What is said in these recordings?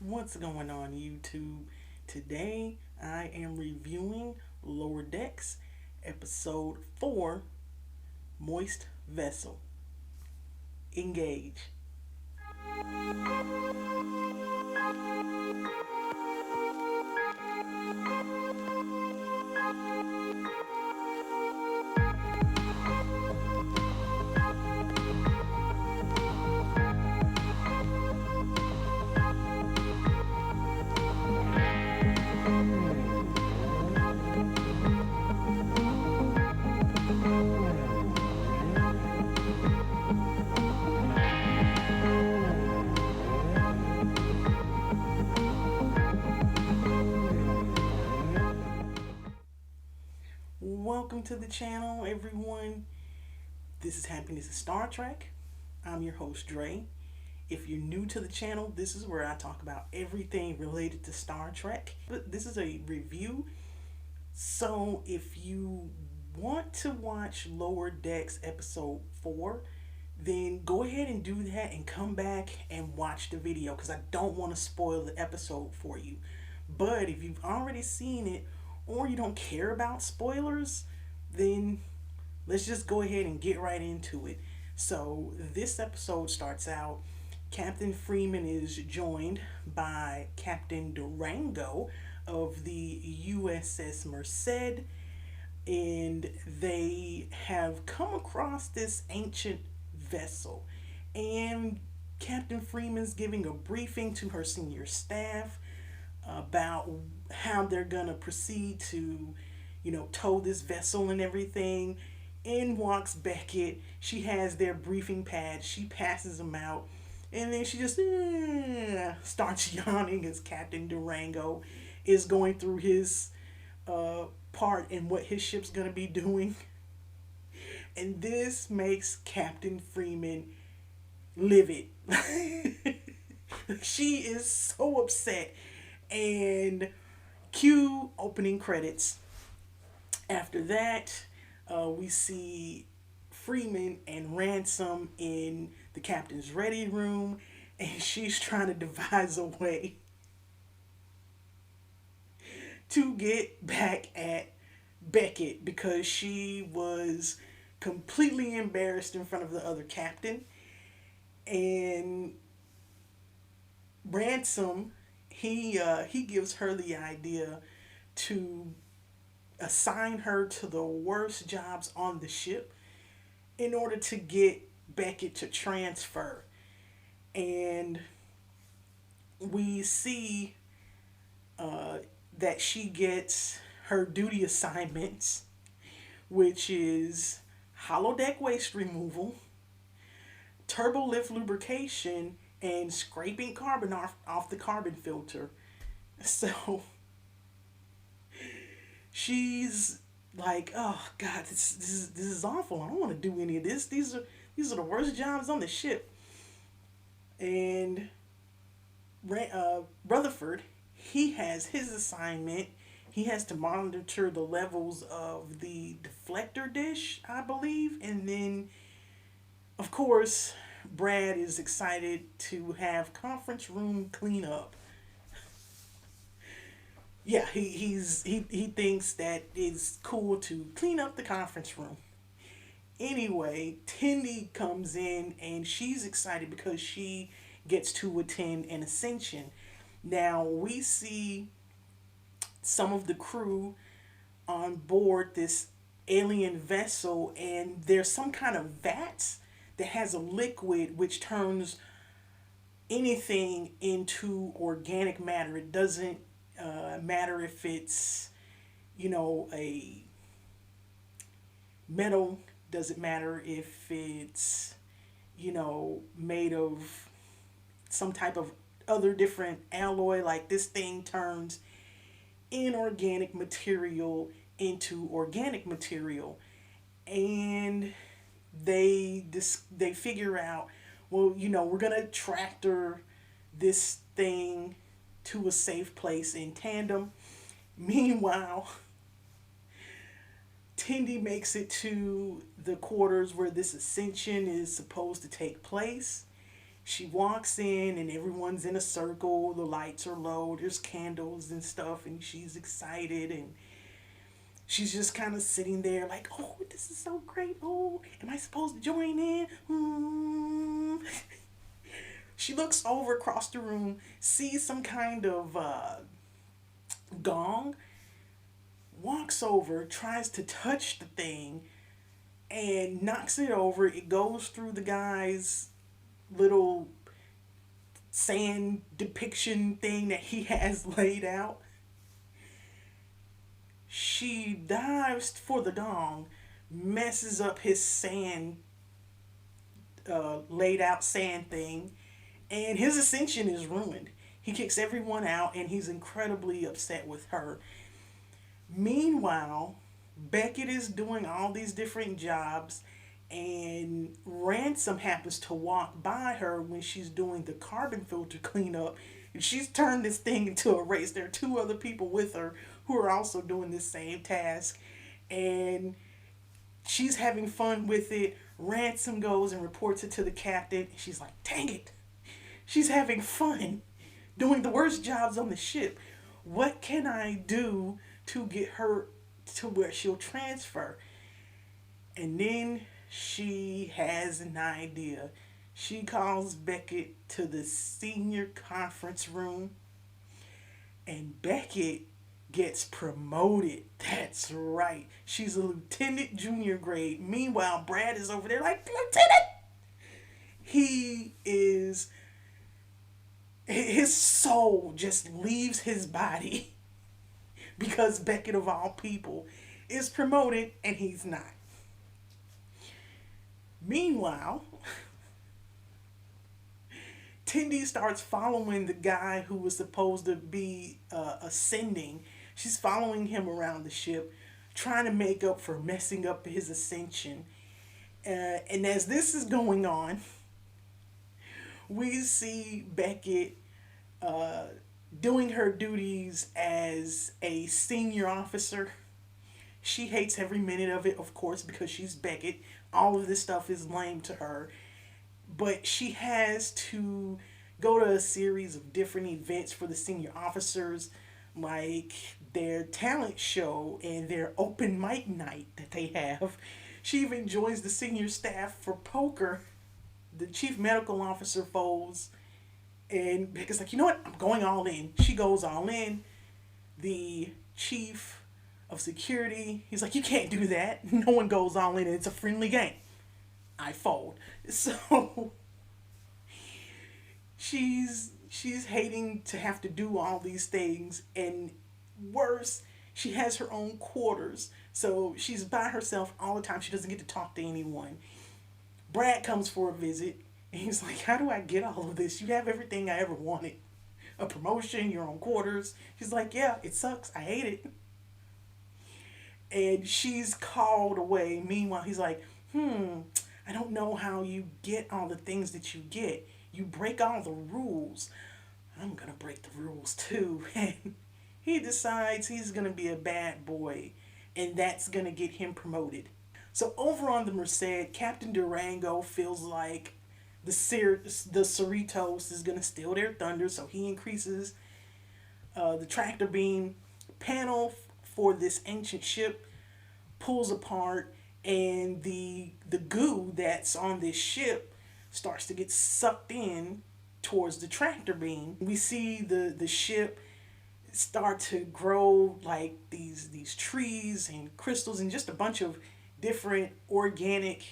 What's going on, YouTube? Today I am reviewing Lower Decks, Episode 4, Moist Vessel. Engage. Welcome to the channel, everyone. This is Happiness of Star Trek. I'm your host, Dre. If you're new to the channel, this is where I talk about everything related to Star Trek. But this is a review, so if you want to watch Lower Decks Episode 4, then go ahead and do that and come back and watch the video because I don't want to spoil the episode for you. But if you've already seen it or you don't care about spoilers, then let's just go ahead and get right into it. So, this episode starts out. Captain Freeman is joined by Captain Durango of the USS Merced, and they have come across this ancient vessel. And Captain Freeman's giving a briefing to her senior staff about how they're gonna proceed to, tow this vessel and everything. In walks Beckett. She has their briefing pad. She passes them out, and then she just starts yawning as Captain Durango is going through his part in what his ship's gonna be doing. And this makes Captain Freeman livid. She is so upset. And cue opening credits. After that, we see Freeman and Ransom in the captain's ready room, and she's trying to devise a way to get back at Beckett because she was completely embarrassed in front of the other captain. And Ransom, he gives her the idea to assign her to the worst jobs on the ship in order to get Beckett to transfer. And we see that she gets her duty assignments, which is holodeck waste removal, turbo lift lubrication, and scraping carbon off the carbon filter. So she's like, "Oh God, this is awful. I don't want to do any of this. These are the worst jobs on the ship." And Rutherford, he has his assignment. He has to monitor the levels of the deflector dish, I believe, and then, of course, Brad is excited to have conference room cleanup. Yeah, he thinks that it's cool to clean up the conference room. Anyway, Tendi comes in and she's excited because she gets to attend an ascension. Now we see some of the crew on board this alien vessel, and there's some kind of vat that has a liquid which turns anything into organic matter. It doesn't matter if it's, a metal, doesn't matter if it's, made of some type of other different alloy. Like, this thing turns inorganic material into organic material. And they figure out, well, we're gonna tractor this thing to a safe place in tandem. Meanwhile, Tendi makes it to the quarters where this ascension is supposed to take place, She walks in and everyone's in a circle. The lights are low. There's candles and stuff, and she's excited and she's just kind of sitting there like, "Oh, this is so great. Oh, am I supposed to join in?" She looks over across the room, sees some kind of gong, walks over, tries to touch the thing, and knocks it over. It goes through the guy's little sand depiction thing that he has laid out. She dives for the gong, messes up his sand, laid out sand thing, and his ascension is ruined. He kicks everyone out and he's incredibly upset with her. Meanwhile, Beckett is doing all these different jobs, and Ransom happens to walk by her when she's doing the carbon filter cleanup. And she's turned this thing into a race. There are two other people with her who are also doing this same task, and she's having fun with it. Ransom goes and reports it to the captain. She's like, "Dang it, she's having fun doing the worst jobs on the ship. What can I do to get her to where she'll transfer?" And then she has an idea. She calls Beckett to the senior conference room, and Beckett gets promoted. That's right. She's a lieutenant junior grade. Meanwhile, Brad is over there like, "Lieutenant!" He is, his soul just leaves his body because Beckett, of all people, is promoted and he's not. Meanwhile, Tindy starts following the guy who was supposed to be ascending. She's following him around the ship, trying to make up for messing up his ascension. And as this is going on, we see Beckett uh, doing her duties as a senior officer. She hates every minute of it, of course, because she's Beckett. All of this stuff is lame to her. But she has to go to a series of different events for the senior officers, like their talent show and their open mic night that they have. She even joins the senior staff for poker. The chief medical officer folds, and Becca's like, "You know what? I'm going all in." She goes all in. The chief of security, he's like, "You can't do that. No one goes all in. It's a friendly game." I fold. So she's hating to have to do all these things, and worse, she has her own quarters. So she's by herself all the time. She doesn't get to talk to anyone. Brad comes for a visit, and he's like, "How do I get all of this? You have everything I ever wanted. A promotion, your own quarters." She's like, "Yeah, it sucks. I hate it." And she's called away. Meanwhile, he's like, "I don't know how you get all the things that you get. You break all the rules. I'm gonna break the rules too." And he decides he's gonna be a bad boy, and that's gonna get him promoted. So over on the Merced, Captain Durango feels like the Cerritos is gonna steal their thunder, so he increases the tractor beam panel for this ancient ship, pulls apart, and the goo that's on this ship starts to get sucked in towards the tractor beam. We see the ship start to grow like these trees and crystals and just a bunch of different organic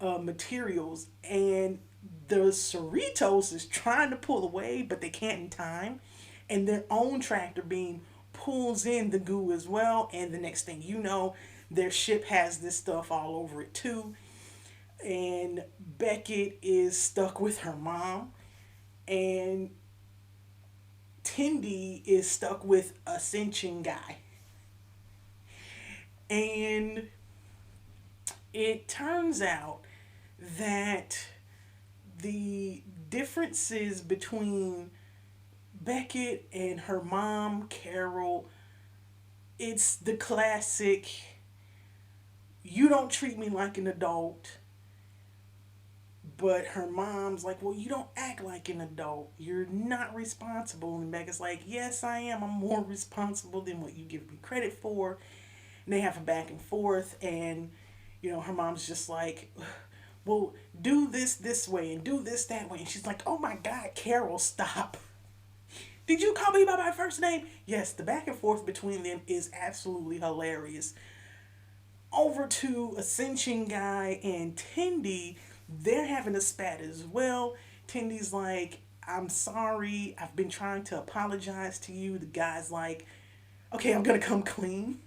materials, and the Cerritos is trying to pull away, but they can't in time, and their own tractor beam pulls in the goo as well, and the next thing you know, their ship has this stuff all over it too, and Beckett is stuck with her mom, and Tindy is stuck with Ascension guy. And it turns out that the differences between Beckett and her mom, Carol, it's the classic, "You don't treat me like an adult. But her mom's like, well, you don't act like an adult. You're not responsible. And Becca's like, yes, I am. I'm more responsible than what you give me credit for. And they have a back and forth. And, her mom's just like, well, do this way and do this that way. And she's like, oh my God, Carol, stop. Did you call me by my first name? Yes, the back and forth between them is absolutely hilarious. Over to Ascension Guy and Tindy, they're having a spat as well. Tindy's like, I'm sorry. I've been trying to apologize to you. The guy's like, okay, I'm going to come clean.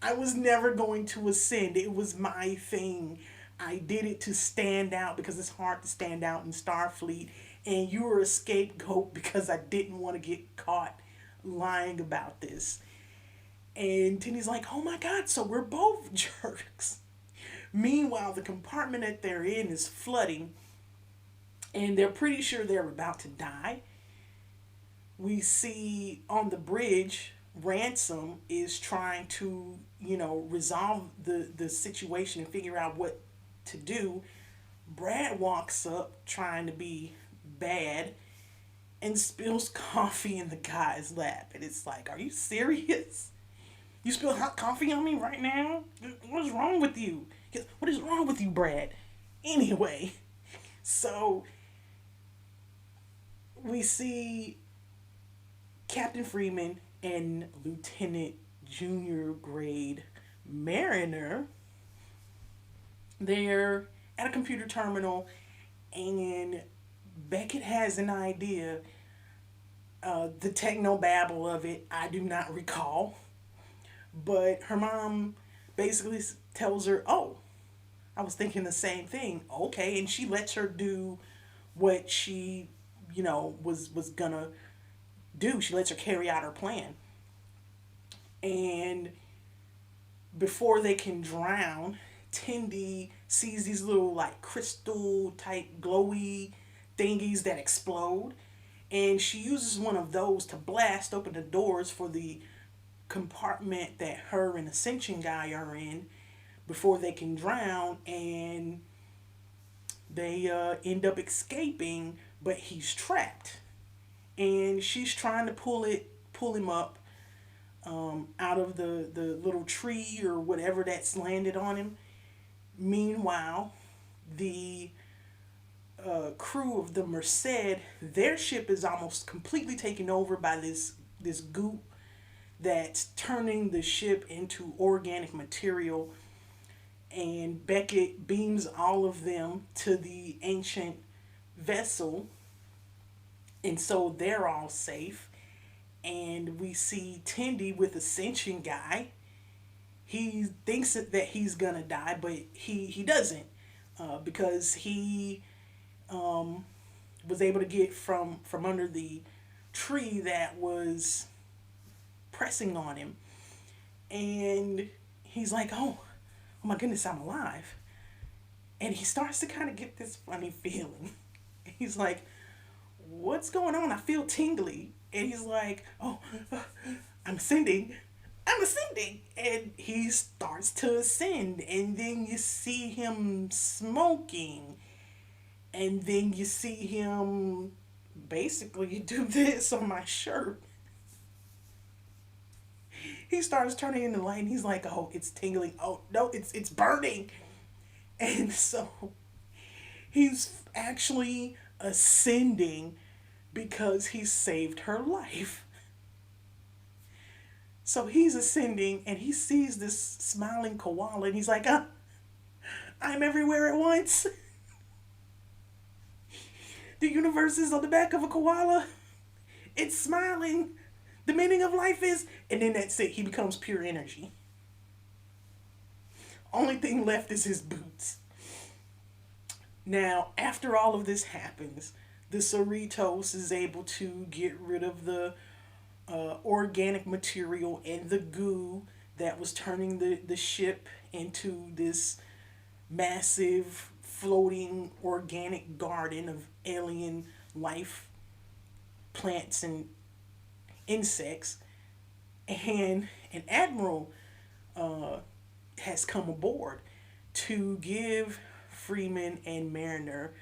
I was never going to ascend. It was my thing. I did it to stand out because it's hard to stand out in Starfleet. And you were a scapegoat because I didn't want to get caught lying about this. And Tindy's like, oh my God, so we're both jerks. Meanwhile, the compartment that they're in is flooding and they're pretty sure they're about to die. We see on the bridge, Ransom is trying to, resolve the situation and figure out what to do. Brad walks up trying to be bad and spills coffee in the guy's lap. And it's like, are you serious? You spill hot coffee on me right now? What is wrong with you? What is wrong with you, Brad? Anyway, so we see Captain Freeman and Lieutenant Junior Grade Mariner. They're at a computer terminal and Beckett has an idea. The techno babble of it, I do not recall. But her mom basically tells her, oh, I was thinking the same thing. Okay. And she lets her do what she, was going to do. She lets her carry out her plan. And before they can drown, Tindy sees these little like crystal type glowy thingies that explode. And she uses one of those to blast open the doors for the compartment that her and Ascension Guy are in before they can drown, and they end up escaping, but he's trapped. And she's trying to pull him up out of the little tree or whatever that's landed on him. Meanwhile, the crew of the Merced, their ship is almost completely taken over by this goop that's turning the ship into organic material. And Beckett beams all of them to the ancient vessel. And so they're all safe. And we see Tindy with Ascension Guy. He thinks that he's gonna die, but he doesn't. Because he was able to get from under the tree that was pressing on him. And he's like, oh my goodness, I'm alive. And he starts to kind of get this funny feeling. He's like, what's going on? I feel tingly. And he's like, oh, I'm ascending. I'm ascending. And he starts to ascend. And then you see him smoking. And then you see him basically do this on my shirt. He starts turning in the light and he's like, oh, it's tingling. Oh, no, it's burning. And so he's actually ascending because he saved her life. So he's ascending and he sees this smiling koala and he's like, I'm everywhere at once. The universe is on the back of a koala. It's smiling. The meaning of life is, and then that's it. He becomes pure energy. Only thing left is his boots. Now, after all of this happens, the Cerritos is able to get rid of the organic material and the goo that was turning the ship into this massive floating organic garden of alien life, plants and insects. And an admiral has come aboard to give Freeman and Mariner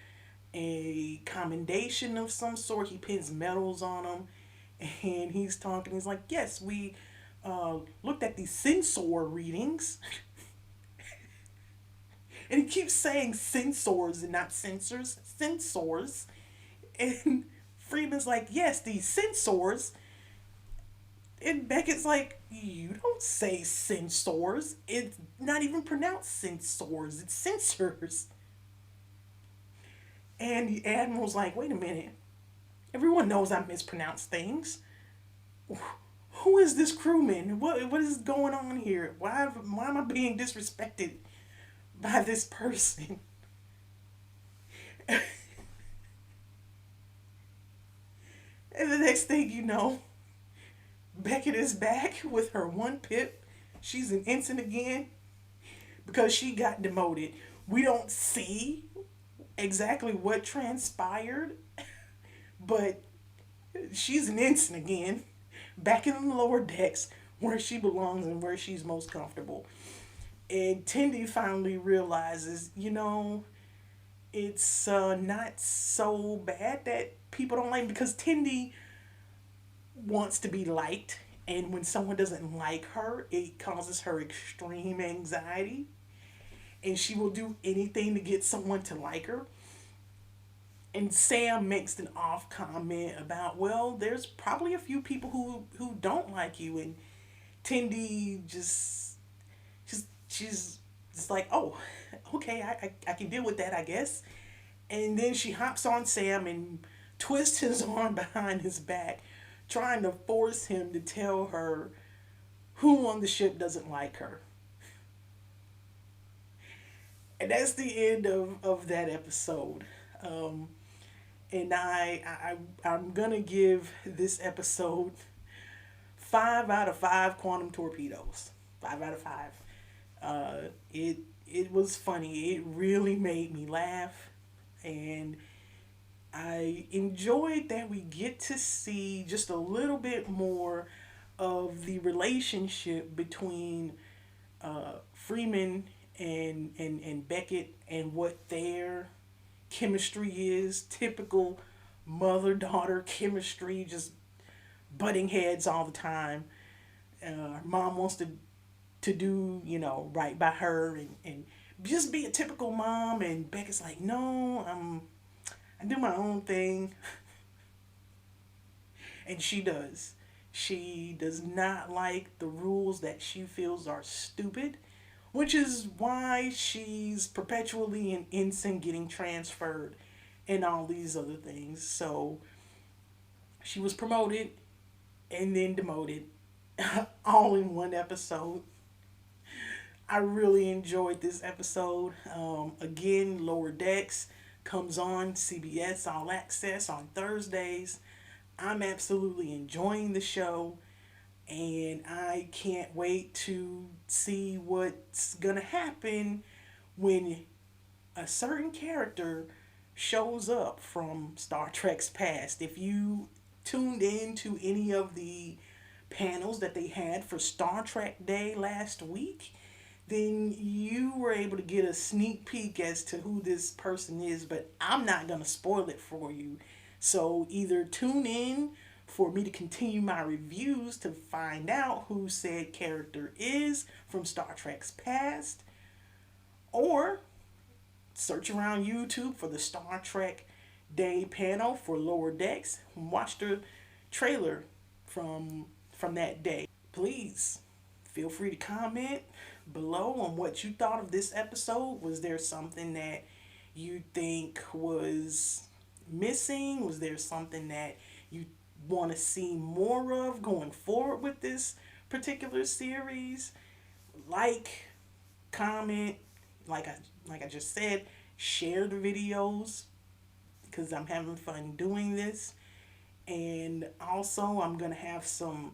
a commendation of some sort. He pins medals on them, and he's talking. He's like, "Yes, we looked at these sensor readings," and he keeps saying sensors and not sensors, sensors. And Freeman's like, "Yes, these sensors." And Beckett's like, "You don't say sensors. It's not even pronounced sensors. It's sensors." And the Admiral's like, "Wait a minute. Everyone knows I mispronounce things. Who is this crewman? What is going on here? Why am I being disrespected by this person?" And the next thing you know, Beckett is back with her one pip. She's an ensign again because she got demoted. We don't see exactly what transpired, but she's an ensign again, back in the lower decks where she belongs and where she's most comfortable. And Tendi finally realizes, it's not so bad that people don't like him, because Tendi wants to be liked, and when someone doesn't like her, it causes her extreme anxiety, and she will do anything to get someone to like her. And Sam makes an off comment about, well, there's probably a few people who don't like you, and Tendi she's just like, oh, okay, I can deal with that, I guess. And then she hops on Sam and twists his arm behind his back, trying to force him to tell her who on the ship doesn't like her. And that's the end of that episode. And I'm gonna give this episode 5 out of 5 quantum torpedoes. 5 out of 5. It was funny. It really made me laugh, and I enjoyed that we get to see just a little bit more of the relationship between Freeman and Beckett, and what their chemistry is. Typical mother daughter chemistry, just butting heads all the time. Mom wants to do, right by her, and just be a typical mom, and Beckett's like, no, I do my own thing. And she does. She does not like the rules that she feels are stupid, which is why she's perpetually an ensign, getting transferred and all these other things. So she was promoted and then demoted all in one episode. I really enjoyed this episode. Again, Lower Decks comes on CBS All Access on Thursdays. I'm absolutely enjoying the show, and I can't wait to see what's gonna happen when a certain character shows up from Star Trek's past. If you tuned in to any of the panels that they had for Star Trek Day last week, then you were able to get a sneak peek as to who this person is, but I'm not going to spoil it for you. So either tune in for me to continue my reviews to find out who said character is from Star Trek's past, or search around YouTube for the Star Trek Day panel for Lower Decks and watch the trailer from that day. Please feel free to comment below on what you thought of this episode. Was there something that you think was missing? Was there something that you want to see more of going forward with this particular series? Like, comment, like I just said, share the videos, because I'm having fun doing this. And also, I'm going to have some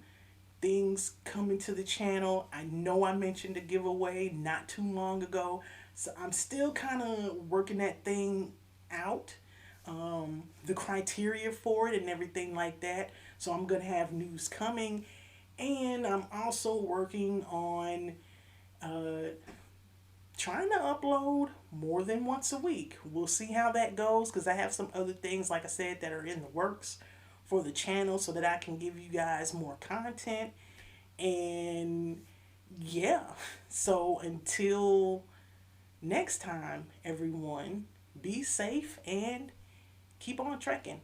things coming to the channel. I know I mentioned a giveaway not too long ago, so I'm still kind of working that thing out, the criteria for it and everything like that. So I'm gonna have news coming, and I'm also working on trying to upload more than once a week. We'll see how that goes because I have some other things, like I said, that are in the works for the channel so that I can give you guys more content. And yeah, so until next time, everyone, be safe and keep on trekking.